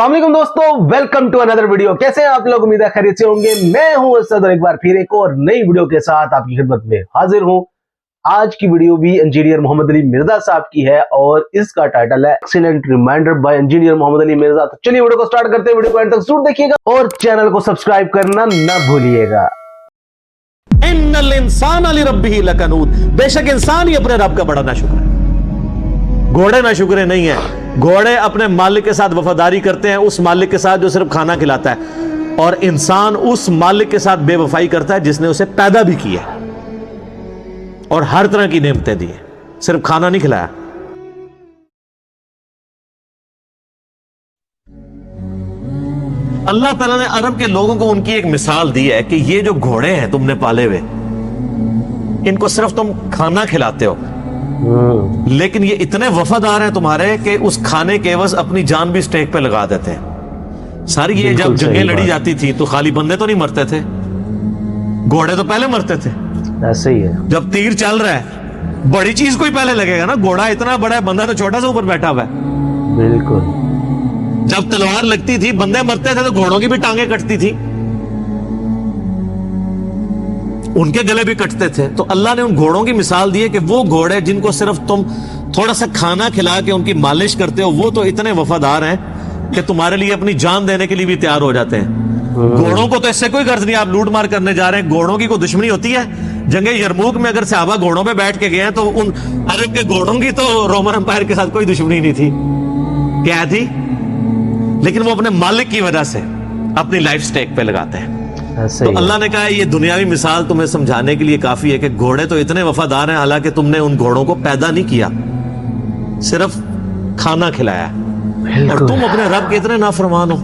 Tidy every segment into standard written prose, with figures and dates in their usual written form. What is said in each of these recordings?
अस्सलाम वालेकुम दोस्तों, वेलकम टू अनदर वीडियो। कैसे हैं आप लोग? उम्मीद है खैरियत से होंगे। मैं हूं असद और एक बार फिर एक और नई वीडियो के साथ आपकी खिदमत में हाजिर हूं। आज की वीडियो भी इंजीनियर मोहम्मद अली मिर्जा साहब की है और इसका टाइटल है excellent reminder by engineer Mohammad Ali Mirza. तो चलिए वीडियो को स्टार्ट करते हैं। वीडियो को एंड तक जरूर देखिएगा और चैनल को सब्सक्राइब करना ना भूलिएगा। इन्नल इंसान अली रब्बिही लकनूद, बेशक इंसान ही अपने रब का बड़ा नाशुक्र है। घोड़े नाशुक्रे नहीं है। घोड़े अपने मालिक के साथ वफादारी करते हैं, उस मालिक के साथ जो सिर्फ खाना खिलाता है, और इंसान उस मालिक के साथ बेवफाई करता है जिसने उसे पैदा भी किया और हर तरह की नेमतें दी, सिर्फ खाना नहीं खिलाया। अल्लाह ताला ने अरब के लोगों को उनकी एक मिसाल दी है कि ये जो घोड़े हैं तुमने पाले हुए, इनको सिर्फ तुम खाना खिलाते हो, लेकिन ये इतने वफादार हैं तुम्हारे कि उस खाने के एवज अपनी जान भी स्टेक पे लगा देते हैं। सारी ये जब जंगें लड़ी जाती थी तो खाली बंदे तो नहीं मरते थे, घोड़े तो पहले मरते थे। ऐसे ही है, जब तीर चल रहा है बड़ी चीज कोई पहले लगेगा ना। घोड़ा इतना बड़ा है, बंदा तो छोटा सा ऊपर बैठा हुआ है। बिल्कुल। जब तलवार लगती थी बंदे मरते थे तो घोड़ों की भी टांगे कटती थी, उनके गले भी कटते थे। तो अल्लाह ने उन घोड़ों की मिसाल दी है कि वो घोड़े जिनको सिर्फ तुम थोड़ा सा खाना खिला के उनकी मालिश करते हो, वो तो इतने वफादार हैं कि तुम्हारे लिए अपनी जान देने के लिए भी तैयार हो जाते हैं। घोड़ों को तो इससे कोई गर्ज नहीं, आप लूट मार करने जा रहे हैं, घोड़ों की कोई दुश्मनी होती है? जंगे यरमूक में अगर सहाबा घोड़ों पे बैठ के गए हैं तो उन अरब के घोड़ों की तो रोमन एम्पायर के साथ कोई दुश्मनी नहीं थी। क्या थी? लेकिन वो अपने मालिक की वजह से अपनी लाइफ स्टेक पे लगाते हैं। तो अल्लाह ने कहा ये दुनियावी मिसाल तुम्हें समझाने के लिए काफी है कि घोड़े तो इतने वफादार हैं, हालांकि तुमने उन घोड़ों को पैदा नहीं किया, सिर्फ खाना खिलाया, और तुम अपने रब के इतने नाफरमान हो।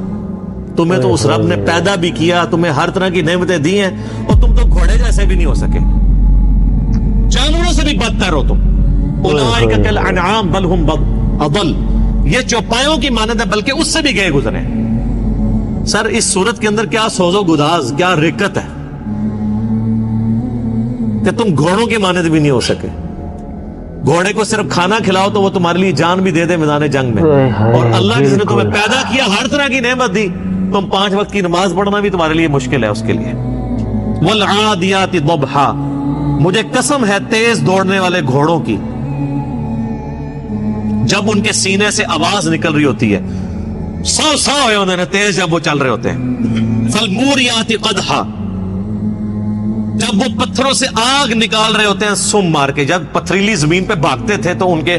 तुम्हें तो उस रब ने पैदा भी किया, तुम्हें हर तरह की नेमतें दी हैं, और तुम तो घोड़े जैसे भी नहीं हो सके, जानवरों से भी बदतर हो तुम। उलाइका कल अनआम बल हुम अदल, ये चौपायों की मानद है, बल्कि उससे भी गए गुजरे। सर इस सूरत के अंदर क्या सोजो गुदाज, क्या रिकत है कि तुम घोड़ों की मानद भी नहीं हो सके। घोड़े को सिर्फ खाना खिलाओ तो वो तुम्हारे लिए जान भी दे दे मैदान जंग में, और अल्लाह जिसने तुम्हें पैदा किया, हर तरह की नेमत दी, तुम 5 वक्त की नमाज पढ़ना भी तुम्हारे लिए मुश्किल है उसके लिए। वल आदियाति दबहा, मुझे कसम है तेज दौड़ने वाले घोड़ों की, जब उनके सीने से आवाज निकल रही होती है, सौ उन्होंने तेज जब वो चल रहे होते हैं। फलमूरियाति कदहा, जब वो पत्थरों से आग निकाल रहे होते हैं सुम मार के। जब पथरीली जमीन पे भागते थे तो उनके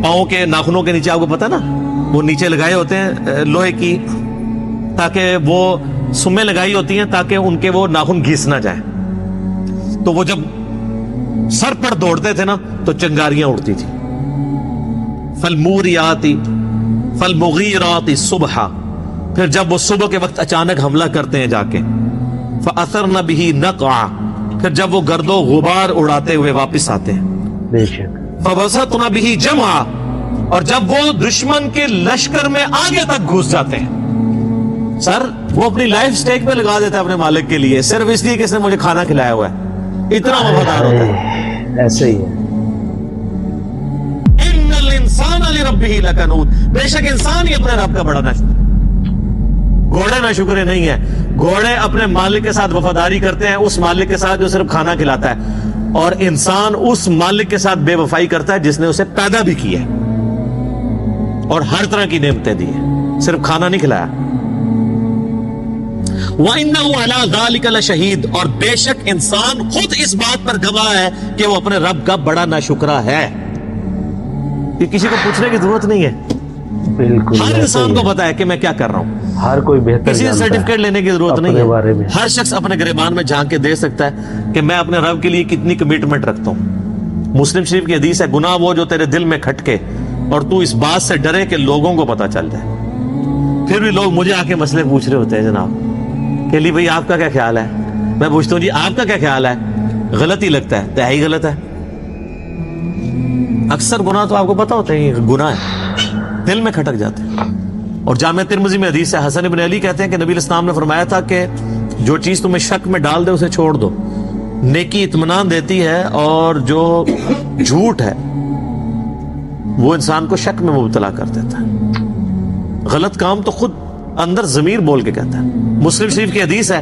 पांव के नाखूनों के नीचे, आपको पता ना, वो नीचे लगाए होते हैं लोहे की, ताकि वो सुमें लगाई होती हैं ताकि उनके वो नाखून घिस ना जाए। तो वो जब सर पर दौड़ते थे ना तो चिंगारियां उड़ती थी। फलमूरियाति फलमुगीराति सुबहा, फिर जब वो सुबह के वक्त अचानक हमला करते हैं जाके, फअसरन बिही नक़आ, फिर जब वो गर्दो गुबार उड़ाते हुए वापस आते हैं। फबसतन बिही जमा, और जब वो दुश्मन के लश्कर में आगे तक घुस जाते हैं। सर वो अपनी लाइफ स्टेक पे लगा देता है अपने मालिक के लिए, सिर्फ इसलिए कि इसने मुझे खाना खिलाया हुआ है। इतना वफादार होता है। ऐसे ही है। इंसान अली रब्बिही लकनूद, बेशक इंसान ही अपने रब का बड़ा नाशुक्र। घोड़े नाशुक्रे नहीं है। घोड़े अपने मालिक के साथ वफादारी करते हैं, उस मालिक के साथ जो सिर्फ खाना खिलाता है, और इंसान उस मालिक के साथ बेवफाई करता है जिसने उसे पैदा भी किया और हर तरह की नेमतें दी है, सिर्फ खाना नहीं खिलाया। वइन्नहु अला ज़ालिका लशहीद, और बेशक इंसान खुद इस बात पर गवाह है कि वो अपने रब का बड़ा नाशुक्रा है। ये किसी को पूछने की जरूरत नहीं है। बिल्कुल, हर इंसान को पता है कि मैं क्या कर रहा हूँ। हर कोई बेहतर, किसी से सर्टिफिकेट लेने की जरूरत नहीं है। हर शख्स अपने गिरबान में झांक के दे सकता है कि मैं अपने रब के लिए कितनी कमिटमेंट रखता हूँ। मुस्लिम शरीफ की हदीस है, गुनाह वो जो तेरे दिल में खटके और तू इस बात से डरे कि लोगों को पता चल जाए। फिर भी लोग मुझे आके मसले पूछ रहे होते हैं, जनाब के लिए भाई आपका क्या ख्याल है? मैं पूछता हूँ जी आपका क्या ख्याल है? गलत ही लगता है, तो ही गलत है। अक्सर गुनाह तो आपको पता होता है गुनाह है, दिल में खटक जाते हैं। और जामे तिर्मिज़ी में हदीस है, हसन इब्न अली कहते हैं कि नबी इस्लाम ने फरमाया था कि जो चीज तुम्हें शक में डाल दे उसे छोड़ दो। नेकी इत्मीनान देती है, और जो झूठ है वो इंसान को शक में मुब्तला कर देता है। गलत काम तो खुद اندر ضمیر بول کے کہتا ہے. مسلم شریف کی حدیث ہے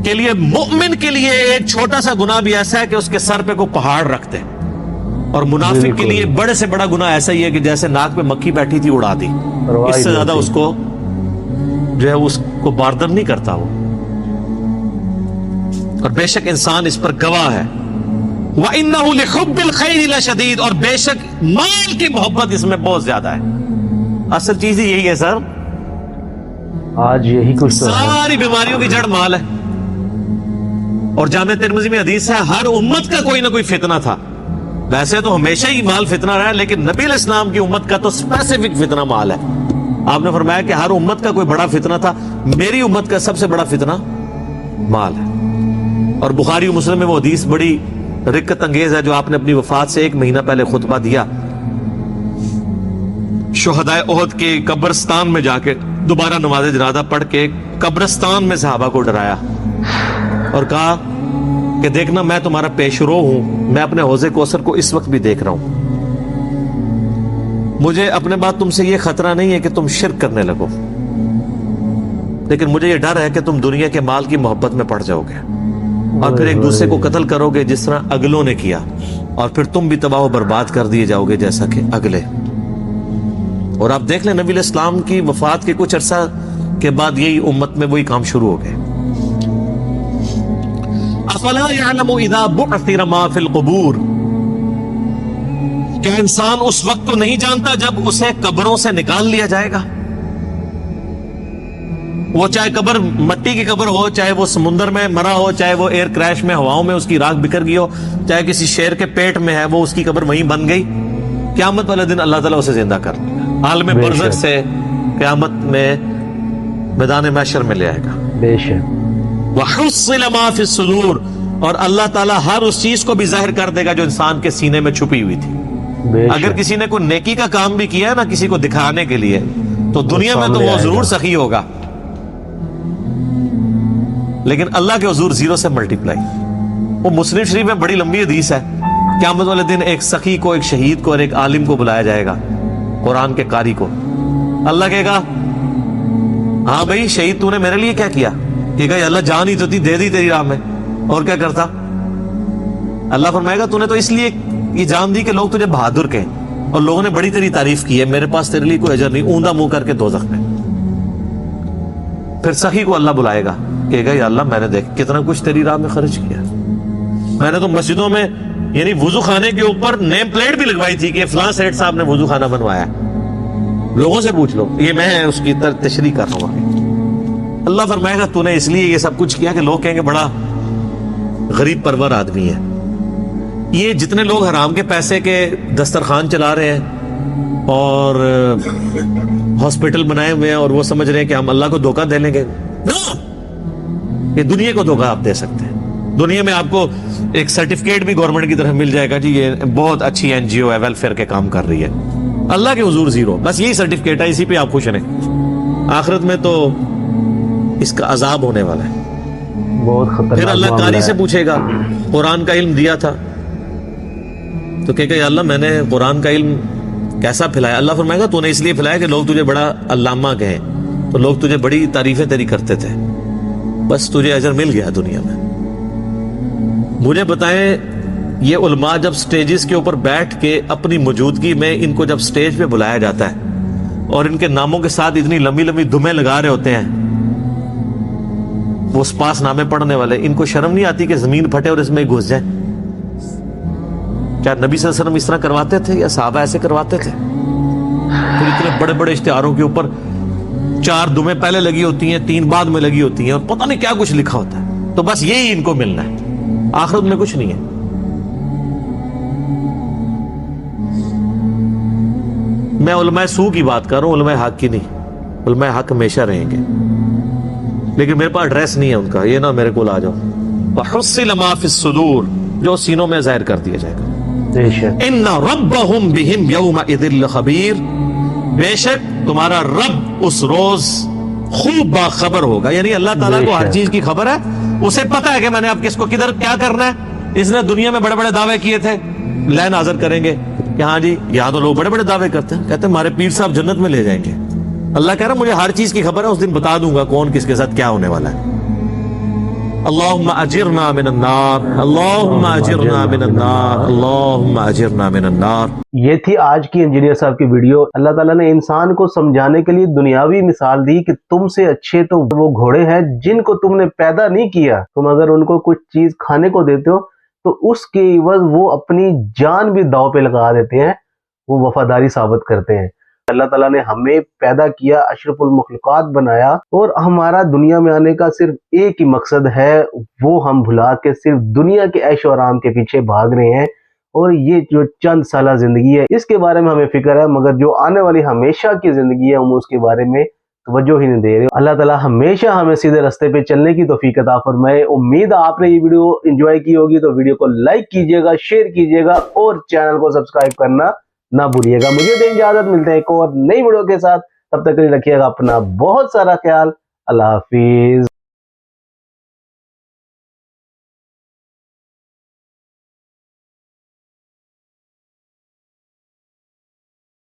کے لیے مومن کے لیے ایک چھوٹا سا گناہ بھی ایسا ہے کہ اس کے سر پہ کوئی پہاڑ رکھتے ہیں, اور منافق کے لیے بڑے سے بڑا گناہ ایسا ہی ہے کہ جیسے ناک پہ مکھی بیٹھی تھی اڑا دی, اس سے زیادہ اس کو جو ہے اس کو باردر نہیں کرتا وہ. اور بے شک انسان اس پر گواہ ہے. وَإِنَّهُ لِحُبِّ الْخَيْرِ لَشَدِيدٌ, اور بے شک مال کی محبت اس میں بہت زیادہ ہے. اصل چیز ہی یہی ہے سر, آج یہی کچھ تو ہے. ساری بیماریوں کی جڑ مال ہے. اور جامع ترمذی میں حدیث ہے ہر امت کا کوئی نہ کوئی فتنہ تھا. ویسے تو ہمیشہ ہی مال فتنہ رہا ہے, لیکن نبی علیہ السلام کی امت کا تو اسپیسیفک فتنہ مال ہے. آپ نے فرمایا کہ ہر امت کا کوئی بڑا فتنہ تھا, میری امت کا سب سے بڑا فتنہ مال ہے. اور بخاری و مسلم میں وہ حدیث بڑی رقت انگیز ہے جو آپ نے اپنی وفات سے 1 مہینہ پہلے خطبہ دیا. شہدائے احد کے قبرستان میں جا کے دوبارہ نماز جنازہ پڑھ کے قبرستان میں صحابہ کو ڈرایا اور کہا کہ دیکھنا میں تمہارا پیش رو ہوں, میں اپنے حوض کوثر کو اس وقت بھی دیکھ رہا ہوں. مجھے اپنے بعد تم سے یہ خطرہ نہیں ہے کہ تم شرک کرنے لگو, لیکن مجھے یہ ڈر ہے کہ تم دنیا کے مال کی محبت میں پڑ جاؤ گے اور پھر ایک دوسرے کو قتل کرو گے جس طرح اگلوں نے کیا, اور پھر تم بھی تباہ و برباد کر دیے جاؤ گے جیسا کہ اگلے. اور آپ دیکھ لیں نبی علیہ السلام کی وفات کے کچھ عرصہ کے بعد یہی امت میں وہی کام شروع ہو گئے. افلا يعلم اذا بعثر ما في القبور, کیا انسان اس وقت تو نہیں جانتا جب اسے قبروں سے نکال لیا جائے گا؟ وہ چاہے قبر مٹی کی قبر ہو, چاہے وہ سمندر میں مرا ہو, چاہے وہ ایئر کریش میں ہواؤں میں اس کی راکھ بکھر گئی ہو, چاہے کسی شیر کے پیٹ میں ہے وہ اس کی قبر وہیں بن گئی, قیامت والے دن اللہ تعالیٰ اسے زندہ کر لے گا. عالم برزخ سے قیامت میں میدان محشر میں لے آئے گا. بے شک. وَحُصِّلَ مَا فِي الصُّدُورِ, اور اللہ تعالیٰ ہر اس چیز کو بھی ظاہر کر دے گا جو انسان کے سینے میں چھپی ہوئی تھی. اگر کسی نے کوئی نیکی کا کام بھی کیا ہے نا کسی کو دکھانے کے لیے, تو دنیا میں تو وہ ضرور سخی ہوگا, لیکن اللہ کے حضور 0 سے ملٹیپلائی. وہ مسلم شریف میں بڑی لمبی حدیث ہے, قیامت والے دن ایک سخی کو, ایک شہید کو اور ایک عالم کو بلایا جائے گا, قرآن کے قاری کو. اللہ کہے گا ہاں بھائی شہید تو نے میرے لیے کیا کیا؟ کہے گا اللہ جان ہی تو تھی, دے دی تیری راہ میں, اور کیا کرتا؟ اللہ فرمائے گا تو نے تو اس لیے یہ جان دی کہ لوگ تجھے بہادر کہیں, اور لوگوں نے بڑی تیری تعریف کی ہے, میرے پاس تیرے لیے کوئی اجر نہیں, اوندا منہ کر کے دوزخ میں. پھر سخی کو اللہ بلائے گا, کہے گا یا اللہ میں نے دیکھ کتنا کچھ تیری راہ میں خرچ کیا, میں نے تو مسجدوں میں یعنی وضو خانے کے اوپر نیم پلیٹ بھی لگوائی تھی کہ فلاں سیٹ صاحب نے وضو خانہ بنوایا, لوگوں سے پوچھ لو, یہ میں اس کی تشریح کر رہا ہوں. اللہ فرمائے گا تو نے اس لیے یہ سب کچھ کیا کہ لوگ کہیں گے بڑا غریب پرور آدمی ہے. یہ جتنے لوگ حرام کے پیسے کے دسترخوان چلا رہے ہیں اور ہاسپٹل بنائے ہوئے ہیں اور وہ سمجھ رہے ہیں کہ ہم اللہ کو دھوکہ دے لیں گے, یہ دنیا کو دھوکہ آپ دے سکتے ہیں. دنیا میں آپ کو ایک سرٹیفکیٹ بھی گورنمنٹ کی طرف مل جائے گا, جی یہ بہت اچھی این جی او ہے, ویلفیئر کے کام کر رہی ہے. اللہ کے حضور 0, بس یہی سرٹیفکیٹ ہے, اسی پہ آپ خوش رہیں. آخرت میں تو اس کا عذاب ہونے والا ہے. بہت خطرناک. پھر اللہ قاری سے پوچھے گا قرآن کا علم دیا تھا, تو کہے گا یا اللہ میں نے قرآن کا علم کیسا پھیلایا؟ اللہ فرمائے گا تو نے اس لیے پھیلایا کہ لوگ تجھے بڑا علامہ کہیں, تو لوگ تجھے بڑی تعریفیں تیری کرتے تھے, بس تجھے اجر مل گیا دنیا میں. مجھے بتائیں یہ علماء جب سٹیجز کے اوپر بیٹھ کے اپنی موجودگی میں ان کو جب سٹیج پہ بلایا جاتا ہے اور ان کے ناموں کے ساتھ اتنی لمبی لمبی دمیں لگا رہے ہوتے ہیں وہ سپاس نامے پڑھنے والے, ان کو شرم نہیں آتی کہ زمین پھٹے اور اس میں گھس جائیں؟ کیا نبی صلی اللہ علیہ وسلم اس طرح کرواتے تھے یا صحابہ ایسے کرواتے تھے؟ پھر اتنے بڑے بڑے اشتہاروں کے اوپر 4 دمیں پہلے لگی ہوتی ہیں, 3 بعد میں لگی ہوتی ہیں, اور پتہ نہیں کیا کچھ لکھا ہوتا ہے. تو بس یہی ان کو ملنا ہے, آخرت میں کچھ نہیں ہے. میں علماء سو کی بات کر رہا ہوں, علماء حق کی نہیں. علماء حق ہمیشہ رہیں گے, لیکن میرے پاس ایڈریس نہیں ہے ان کا, یہ نہ میرے کو آ جاؤ. وَحُصِّلَ مَا فِي الصُّدُورِ, جو سینوں میں ظاہر کر دیا جائے گا. اِنَّ رَبَّهُمْ بِهِمْ يَوْمَئِذٍ لَخَبِيرٌ, بے شک تمہارا رب اس روز خوب باخبر ہوگا. یعنی اللہ تعالیٰ کو ہر چیز کی خبر ہے, اسے پتا ہے کہ میں نے اب کس کو کدھر کیا کرنا ہے. اس نے دنیا میں بڑے بڑے دعوے کیے تھے, لین حاضر کریں گے کہ ہاں جی یہاں تو لوگ بڑے بڑے دعوے کرتے ہیں, کہتے ہیں ہمارے پیر صاحب جنت میں لے جائیں گے, اللہ कह रहा मुझे हर चीज की खबर है, उस दिन बता दूंगा कौन किसके साथ क्या होने वाला है। अल्लाहुम्मा अजिरना मिनन नार, अल्लाहुम्मा अजिरना मिनन नार, अल्लाहुम्मा अजिरना मिनन नार। ये थी आज की इंजीनियर साहब की वीडियो। अल्लाह ताला ने इंसान को समझाने के लिए दुनियावी मिसाल दी कि तुमसे अच्छे तो वो घोड़े हैं जिनको तुमने पैदा नहीं किया। तुम अगर उनको कुछ चीज खाने को देते हो तो उसके एवज वो अपनी जान भी दांव पे लगा देते हैं, वो वफादारी साबित करते हैं। अल्लाह ताला ने हमें पैदा किया, अशरफुल मखलूकात बनाया, और हमारा दुनिया में आने का सिर्फ एक ही मकसद है, वो हम भुला के सिर्फ दुनिया के ऐशो आराम के पीछे भाग रहे हैं। और ये जो चंद साल जिंदगी है इसके बारे में हमें फिक्र है, मगर जो आने वाली हमेशा की जिंदगी है हम उसके बारे में तवज्जो ही नहीं दे रहे। अल्लाह ताला हमेशा हमें सीधे रास्ते पे चलने की तौफीक अता फरमाए। उम्मीद है आपने ये वीडियो एंजॉय की होगी, तो वीडियो को लाइक कीजिएगा, शेयर कीजिएगा और चैनल को सब्सक्राइब करना ना भूलिएगा। मुझे दें इजाजत, मिलते हैं एक और नई वीडियो के साथ। तब तक के लिए रखिएगा अपना बहुत सारा ख्याल। अल्लाह हाफिज।